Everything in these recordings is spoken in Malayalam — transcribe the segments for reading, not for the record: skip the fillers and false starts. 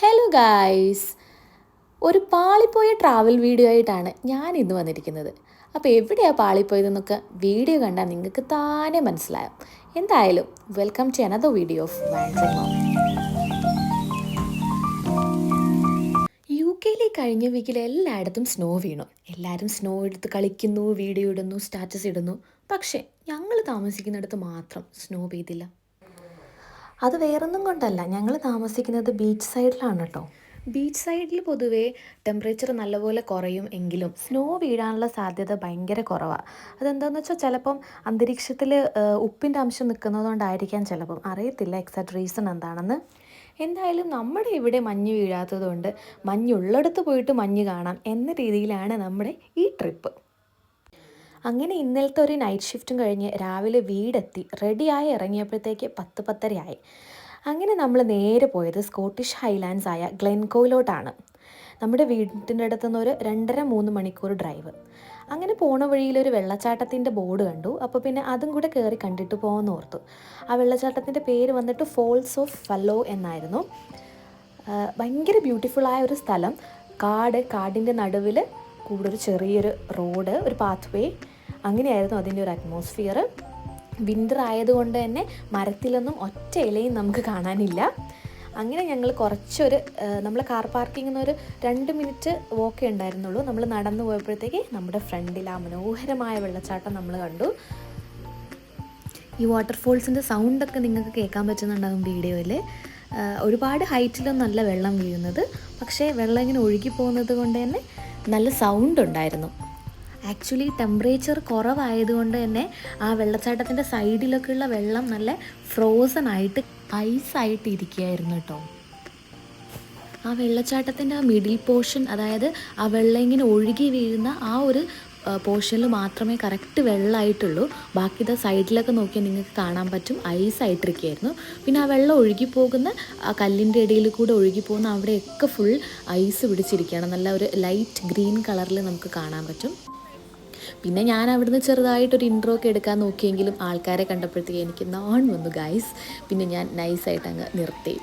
ഹലോ ഗായ്സ്, ഒരു പാളിപ്പോയ ട്രാവൽ വീഡിയോ ആയിട്ടാണ് ഞാൻ ഇന്ന് വന്നിരിക്കുന്നത്. അപ്പോൾ എവിടെയാണ് പാളിപ്പോയതെന്നൊക്കെ വീഡിയോ കണ്ടാൽ നിങ്ങൾക്ക് താനെ മനസ്സിലാവും. എന്തായാലും welcome to another video of Vans and mom. UK കഴിഞ്ഞ വീക്കിൽ എല്ലായിടത്തും സ്നോ വീണു. എല്ലാവരും സ്നോ എടുത്ത് കളിക്കുന്നു, വീഡിയോ ഇടുന്നു, സ്റ്റാറ്റസ് ഇടുന്നു. പക്ഷേ ഞങ്ങൾ താമസിക്കുന്നിടത്ത് മാത്രം സ്നോ പെയ്തില്ല. അത് വേറൊന്നും കൊണ്ടല്ല, ഞങ്ങൾ താമസിക്കുന്നത് ബീച്ച് സൈഡിലാണ് കേട്ടോ. ബീച്ച് സൈഡിൽ പൊതുവേ ടെമ്പറേച്ചർ നല്ലപോലെ കുറയും എങ്കിലും സ്നോ വീഴാനുള്ള സാധ്യത ഭയങ്കര കുറവാണ്. അതെന്താണെന്ന് വെച്ചാൽ ചിലപ്പം അന്തരീക്ഷത്തിൽ ഉപ്പിൻ്റെ അംശം നിൽക്കുന്നതുകൊണ്ടായിരിക്കാം, ചിലപ്പം അറിയത്തില്ല എക്സാക്ട് റീസൺ എന്താണെന്ന്. എന്തായാലും നമ്മുടെ ഇവിടെ മഞ്ഞ് വീഴാത്തതുകൊണ്ട് മഞ്ഞുള്ളിടത്ത് പോയിട്ട് മഞ്ഞ് കാണാം എന്ന രീതിയിലാണ് നമ്മുടെ ഈ ട്രിപ്പ്. അങ്ങനെ ഇന്നലത്തെ ഒരു നൈറ്റ് ഷിഫ്റ്റും കഴിഞ്ഞ് രാവിലെ വീടെത്തി റെഡിയായി ഇറങ്ങിയപ്പോഴത്തേക്ക് 10-10:30 അങ്ങനെ നമ്മൾ നേരെ പോയത് സ്കോട്ടിഷ് ഹൈലാൻഡ്സ് ആയ ഗ്ലെൻകോയിലോട്ടാണ്. നമ്മുടെ വീട്ടിൻ്റെ അടുത്തുനിന്ന് ഒരു 2.5-3 മണിക്കൂർ ഡ്രൈവ്. അങ്ങനെ പോണ വഴിയിലൊരു വെള്ളച്ചാട്ടത്തിൻ്റെ ബോർഡ് കണ്ടു. അപ്പോൾ പിന്നെ അതും കൂടെ കയറി കണ്ടിട്ട് പോകുമെന്ന് ഓർത്തു. ആ വെള്ളച്ചാട്ടത്തിൻ്റെ പേര് വന്നിട്ട് ഫോൾസ് ഓഫ് ഫല്ലോ എന്നായിരുന്നു. ഭയങ്കര ബ്യൂട്ടിഫുള്ളായ ഒരു സ്ഥലം. കാടിൻ്റെ നടുവിൽ കൂടെ ഒരു ചെറിയൊരു റോഡ്, ഒരു പാത്ത് വേ, അങ്ങനെയായിരുന്നു അതിൻ്റെ ഒരു അറ്റ്മോസ്ഫിയർ. വിൻ്റർ ആയതുകൊണ്ട് തന്നെ മരത്തിലൊന്നും ഒറ്റ ഇലയും നമുക്ക് കാണാനില്ല. അങ്ങനെ ഞങ്ങൾ നമ്മൾ കാർ പാർക്കിങ്ങിൽ നിന്ന് ഒരു 2 മിനിറ്റ് വോക്കേ ഉണ്ടായിരുന്നുള്ളൂ. നമ്മൾ നടന്നു പോയപ്പോഴത്തേക്ക് നമ്മുടെ ഫ്രണ്ടിൽ ആ മനോഹരമായ വെള്ളച്ചാട്ടം നമ്മൾ കണ്ടു. ഈ വാട്ടർഫോൾസിൻ്റെ സൗണ്ടൊക്കെ നിങ്ങൾക്ക് കേൾക്കാൻ പറ്റുന്നുണ്ടാകും വീഡിയോയിൽ. ഒരുപാട് ഹൈറ്റിലൊന്നല്ല വെള്ളം വീഴുന്നത്, പക്ഷേ വെള്ളം ഇങ്ങനെ ഒഴുകി പോകുന്നത് കൊണ്ട് തന്നെ നല്ല സൗണ്ട് ഉണ്ടായിരുന്നു. ആക്ച്വലി ടെമ്പറേച്ചർ കുറവായതുകൊണ്ട് തന്നെ ആ വെള്ളച്ചാട്ടത്തിൻ്റെ സൈഡിലൊക്കെയുള്ള വെള്ളം നല്ല ഫ്രോസൺ ആയിട്ട് ഐസായിട്ട് ഇരിക്കുകയായിരുന്നു കേട്ടോ. ആ വെള്ളച്ചാട്ടത്തിൻ്റെ ആ മിഡിൽ പോർഷൻ, അതായത് ആ വെള്ളം ഇങ്ങനെ ഒഴുകി വീഴുന്ന ആ ഒരു പോർഷനിൽ മാത്രമേ കറക്റ്റ് വെള്ളമായിട്ടുള്ളൂ. ബാക്കി സൈഡിലൊക്കെ നോക്കിയാൽ നിങ്ങൾക്ക് കാണാൻ പറ്റും ഐസായിട്ടിരിക്കുകയായിരുന്നു. പിന്നെ ആ വെള്ളം ഒഴുകിപ്പോകുന്ന ആ കല്ലിൻ്റെ ഇടയിൽ കൂടെ ഒഴുകിപ്പോകുന്ന അവിടെയൊക്കെ ഫുൾ ഐസ് പിടിച്ചിരിക്കുകയാണ്. നല്ല ഒരു ലൈറ്റ് ഗ്രീൻ കളറിൽ നമുക്ക് കാണാൻ പറ്റും. പിന്നെ ഞാൻ അവിടുന്ന് ചെറുതായിട്ടൊരു ഇൻട്രോ ഒക്കെ എടുക്കാൻ നോക്കിയെങ്കിലും ആൾക്കാരെ കണ്ടപ്പോഴത്തേക്ക് എനിക്ക് നാൺ വന്നു ഗൈസ്. പിന്നെ ഞാൻ നൈസായിട്ട് അങ്ങ് നിർത്തി.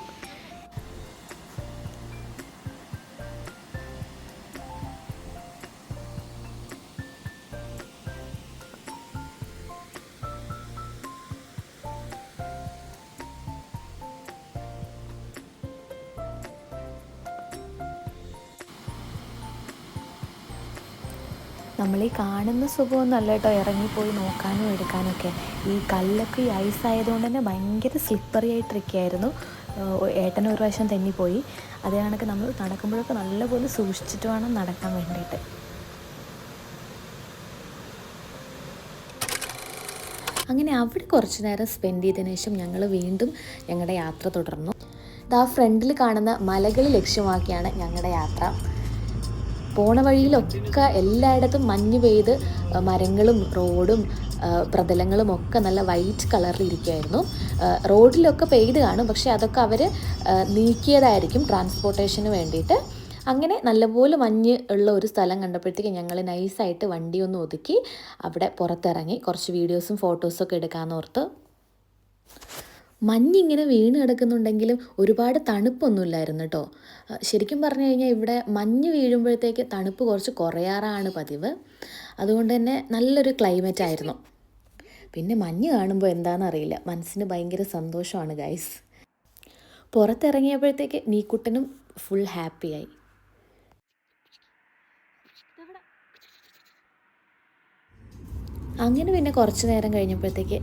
നമ്മൾ ഈ കാണുന്ന സുഖമൊന്നും അല്ല കേട്ടോ, ഇറങ്ങിപ്പോയി നോക്കാനും എടുക്കാനൊക്കെ. ഈ കല്ലൊക്കെ ഈ ഐസ് ആയതുകൊണ്ട് തന്നെ ഭയങ്കര സ്ലിപ്പറി ആയിട്ടിരിക്കുകയായിരുന്നു. ഏട്ടന് ഒരു പ്രാവശ്യം തെന്നിപ്പോയി. അതേ കണക്ക് നമ്മൾ നടക്കുമ്പോഴൊക്കെ നല്ലപോലെ സൂക്ഷിച്ചിട്ട് വേണം നടക്കാൻ വേണ്ടിയിട്ട്. അങ്ങനെ അവിടെ കുറച്ച് നേരം സ്പെൻഡ് ചെയ്തതിനു ശേഷം ഞങ്ങൾ വീണ്ടും ഞങ്ങളുടെ യാത്ര തുടർന്നു. ആ ഫ്രണ്ടിൽ കാണുന്ന മലകൾ ലക്ഷ്യമാക്കിയാണ് ഞങ്ങളുടെ യാത്ര. പോണ വഴിയിലൊക്കെ എല്ലായിടത്തും മഞ്ഞ് പെയ്ത് മരങ്ങളും റോഡും പ്രതലങ്ങളും ഒക്കെ നല്ല വൈറ്റ് കളറിലിരിക്കുമായിരുന്നു. റോഡിലൊക്കെ പെയ്ത് കാണും, പക്ഷേ അതൊക്കെ അവർ നീക്കിയതായിരിക്കും ട്രാൻസ്പോർട്ടേഷന് വേണ്ടിയിട്ട്. അങ്ങനെ നല്ലപോലെ മഞ്ഞ് ഉള്ള ഒരു സ്ഥലം കണ്ടപ്പോഴത്തേക്ക് ഞങ്ങൾ നൈസായിട്ട് വണ്ടിയൊന്ന് ഒതുക്കി അവിടെ പുറത്തിറങ്ങി കുറച്ച് വീഡിയോസും ഫോട്ടോസൊക്കെ എടുക്കാമെന്നോർത്ത്. മഞ്ഞിങ്ങനെ വീണ് കിടക്കുന്നുണ്ടെങ്കിലും ഒരുപാട് തണുപ്പൊന്നുമില്ലായിരുന്നു കേട്ടോ. ശരിക്കും പറഞ്ഞു കഴിഞ്ഞാൽ ഇവിടെ മഞ്ഞ് വീഴുമ്പോഴത്തേക്ക് തണുപ്പ് കുറച്ച് കുറയാറാണ് പതിവ്. അതുകൊണ്ട് തന്നെ നല്ലൊരു ക്ലൈമറ്റ് ആയിരുന്നു. പിന്നെ മഞ്ഞ് കാണുമ്പോൾ എന്താണെന്നറിയില്ല, മനസ്സിന് ഭയങ്കര സന്തോഷമാണ് ഗൈസ്. പുറത്തിറങ്ങിയപ്പോഴത്തേക്ക് നീക്കുട്ടനും ഫുൾ ഹാപ്പിയായി. അങ്ങനെ പിന്നെ കുറച്ച് നേരം കഴിഞ്ഞപ്പോഴത്തേക്ക്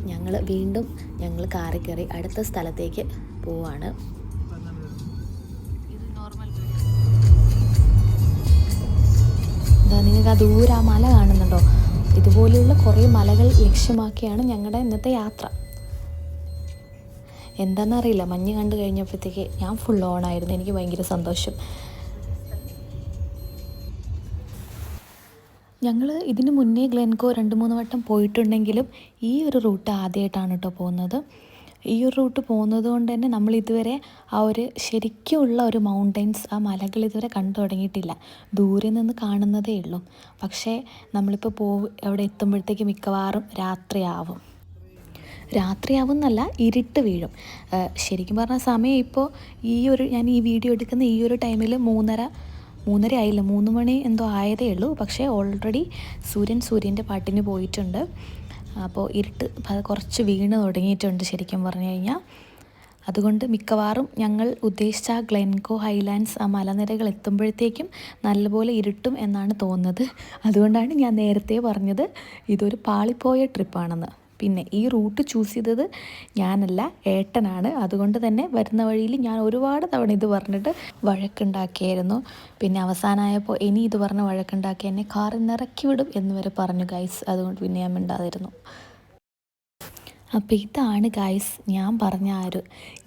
ഞങ്ങൾ കാറിൽ കയറി അടുത്ത സ്ഥലത്തേക്ക് പോവാണ്. നിങ്ങൾക്ക് ആ ദൂരെ ആ മല കാണുന്നുണ്ടോ? ഇതുപോലെയുള്ള കുറേ മലകൾ ലക്ഷ്യമാക്കിയാണ് ഞങ്ങളുടെ ഇന്നത്തെ യാത്ര. എന്താണെന്നറിയില്ല, മഞ്ഞ് കണ്ടു കഴിഞ്ഞപ്പോഴത്തേക്ക് ഞാൻ ഫുൾ ഓണായിരുന്നു. എനിക്ക് ഭയങ്കര സന്തോഷം. ഞങ്ങൾ ഇതിന് മുന്നേ ഗ്ലെൻകോ 2-3 വട്ടം പോയിട്ടുണ്ടെങ്കിലും ഈ ഒരു റൂട്ട് ആദ്യമായിട്ടാണ് കേട്ടോ പോകുന്നത്. ഈ ഒരു റൂട്ട് പോകുന്നത് കൊണ്ട് തന്നെ നമ്മൾ ഇതുവരെ ആ ഒരു ശരിക്കുമുള്ള ഒരു മൗണ്ടൻസ്, ആ മലകൾ ഇതുവരെ കണ്ടു തുടങ്ങിയിട്ടില്ല. ദൂരെ നിന്ന് കാണുന്നതേ ഉള്ളൂ. പക്ഷേ നമ്മളിപ്പോൾ അവിടെ എത്തുമ്പോഴത്തേക്ക് മിക്കവാറും രാത്രിയാവും. രാത്രിയാവുന്നല്ല, ഇരുട്ട് വീഴും. ശരിക്കും പറഞ്ഞാൽ സമയം ഇപ്പോൾ ഞാൻ ഈ വീഡിയോ എടുക്കുന്ന ഈ ഒരു ടൈമിൽ 3:30 ആയില്ല, 3 മണി എന്തോ ആയതേ ഉള്ളൂ. പക്ഷേ ഓൾറെഡി സൂര്യൻ്റെ പാട്ടിന് പോയിട്ടുണ്ട്. അപ്പോൾ ഇരുട്ട് കുറച്ച് വീണ് തുടങ്ങിയിട്ടുണ്ട് ശരിക്കും പറഞ്ഞു കഴിഞ്ഞാൽ. അതുകൊണ്ട് മിക്കവാറും ഞങ്ങൾ ഉദ്ദേശിച്ച ആ ഗ്ലെൻകോ ഹൈലാൻഡ്സ് ആ മലനിരകൾ എത്തുമ്പോഴത്തേക്കും നല്ലപോലെ ഇരുട്ടും എന്നാണ് തോന്നുന്നത്. അതുകൊണ്ടാണ് ഞാൻ നേരത്തെ പറഞ്ഞത് ഇതൊരു പാളിപ്പോയ ട്രിപ്പാണെന്ന്. പിന്നെ ഈ റൂട്ട് ചൂസ് ചെയ്തത് ഞാനല്ല, ഏട്ടനാണ്. അതുകൊണ്ട് തന്നെ വരുന്ന വഴിയിൽ ഞാൻ ഒരുപാട് തവണ ഇത് പറഞ്ഞിട്ട് വഴക്കുണ്ടാക്കിയായിരുന്നു. പിന്നെ അവസാനമായപ്പോൾ ഇനി ഇത് പറഞ്ഞ് വഴക്കുണ്ടാക്കി എന്നെ കാറിൽ നിന്ന് ഇറക്കി വിടും എന്ന് വരെ പറഞ്ഞു ഗൈസ്. അതുകൊണ്ട് പിന്നെ ഞാൻ മിണ്ടാതിരുന്നു. അപ്പോൾ ഇതാണ് ഗൈസ് ഞാൻ പറഞ്ഞ ആ ഒരു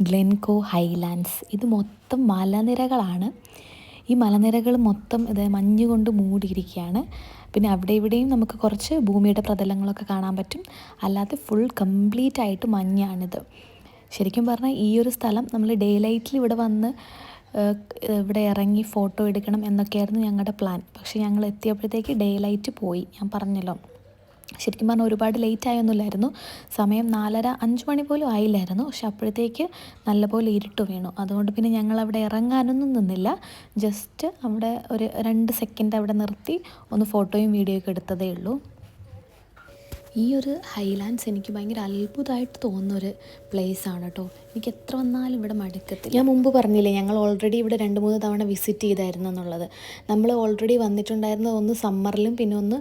ഗ്ലെൻകോ ഹൈലാൻഡ്സ്. ഇത് മൊത്തം മലനിരകളാണ്. ഈ മലനിരകൾ മൊത്തം ഇത് മഞ്ഞ് കൊണ്ട് മൂടിയിരിക്കുകയാണ്. പിന്നെ അവിടെ ഇവിടെയും നമുക്ക് കുറച്ച് ഭൂമിയുടെ പ്രതലങ്ങളൊക്കെ കാണാൻ പറ്റും. അല്ലാതെ ഫുൾ കംപ്ലീറ്റ് ആയിട്ട് മഞ്ഞാണിത്. ശരിക്കും പറഞ്ഞാൽ ഈ ഒരു സ്ഥലം നമ്മൾ ഡേ ലൈറ്റിൽ ഇവിടെ വന്ന് ഇവിടെ ഇറങ്ങി ഫോട്ടോ എടുക്കണം എന്നൊക്കെയായിരുന്നു ഞങ്ങളുടെ പ്ലാൻ. പക്ഷേ ഞങ്ങൾ എത്തിയപ്പോഴത്തേക്ക് ഡേ ലൈറ്റ് പോയി. ഞാൻ പറഞ്ഞല്ലോ, ശരിക്കും പറഞ്ഞാൽ ഒരുപാട് ലേറ്റ് ആയൊന്നുമില്ലായിരുന്നു. സമയം 4:30-5 മണി പോലും ആയില്ലായിരുന്നു. പക്ഷെ അപ്പോഴത്തേക്ക് നല്ലപോലെ ഇരുട്ട് വീണു. അതുകൊണ്ട് പിന്നെ ഞങ്ങൾ അവിടെ ഇറങ്ങാനൊന്നും നിന്നില്ല. ജസ്റ്റ് അവിടെ ഒരു 2 സെക്കൻഡ് അവിടെ നിർത്തി ഒന്ന് ഫോട്ടോയും വീഡിയോ ഒക്കെ എടുത്തതേ ഉള്ളൂ. ഈ ഒരു ഹൈലാൻഡ്സ് എനിക്ക് ഭയങ്കര അത്ഭുതമായിട്ട് തോന്നുന്നൊരു പ്ലേസാണ് കേട്ടോ. എനിക്ക് എത്ര വന്നാലും ഇവിടെ മടുക്കത്തില്ല. ഞാൻ മുമ്പ് പറഞ്ഞില്ലേ, ഞങ്ങൾ ഓൾറെഡി ഇവിടെ 2-3 തവണ വിസിറ്റ് ചെയ്തായിരുന്നു എന്നുള്ളത്. നമ്മൾ ഓൾറെഡി വന്നിട്ടുണ്ടായിരുന്നത് ഒന്ന് സമ്മറിലും പിന്നെ ഒന്ന്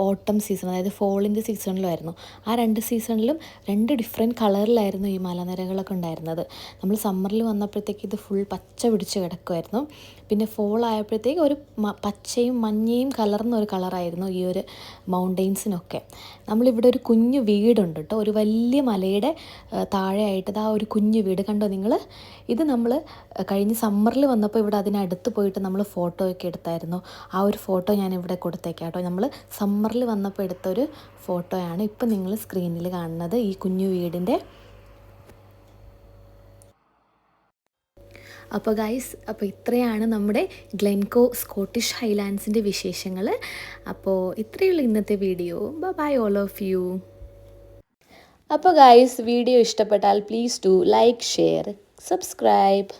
ഓട്ടം സീസൺ, അതായത് ഫോളിൻ്റെ സീസണിലുമായിരുന്നു. ആ 2 സീസണിലും 2 ഡിഫറെൻറ്റ് കളറിലായിരുന്നു ഈ മലനിരകളൊക്കെ ഉണ്ടായിരുന്നത്. നമ്മൾ സമ്മറിൽ വന്നപ്പോഴത്തേക്ക് ഇത് ഫുൾ പച്ച പിടിച്ച് കിടക്കുമായിരുന്നു. പിന്നെ ഫോൾ ആയപ്പോഴത്തേക്ക് ഒരു പച്ചയും മഞ്ഞയും കലർന്ന ഒരു കളറായിരുന്നു ഈ ഒരു മൗണ്ടെയ്ൻസിനൊക്കെ. നമ്മളിവിടെ ഒരു കുഞ്ഞു വീടുണ്ട് കേട്ടോ, ഒരു വലിയ മലയുടെ താഴെയായിട്ട് ആ ഒരു കുഞ്ഞു വീട് കണ്ടോ നിങ്ങൾ. ഇത് നമ്മൾ കഴിഞ്ഞ സമ്മറിൽ വന്നപ്പോൾ ഇവിടെ അതിനടുത്ത് പോയിട്ട് നമ്മൾ ഫോട്ടോ ഒക്കെ എടുത്തായിരുന്നു. ആ ഒരു ഫോട്ടോ ഞാനിവിടെ കൊടുത്തേക്കാം കേട്ടോ. നമ്മൾ സമ്മറിൽ വന്നപ്പോൾ എടുത്തൊരു ഫോട്ടോയാണ് ഇപ്പം നിങ്ങൾ സ്ക്രീനിൽ കാണുന്നത്, ഈ കുഞ്ഞു വീടിൻ്റെ. അപ്പോൾ ഗൈസ്, അപ്പോൾ ഇത്രയാണ് നമ്മുടെ ഗ്ലെൻകോ സ്കോട്ടിഷ് ഹൈലാൻഡ്സിൻ്റെ വിശേഷങ്ങൾ. അപ്പോൾ ഇത്രയുള്ള ഇന്നത്തെ video. Bye all of you. അപ്പോൾ ഗൈസ്, വീഡിയോ ഇഷ്ടപ്പെട്ടാൽ please do like, share, subscribe.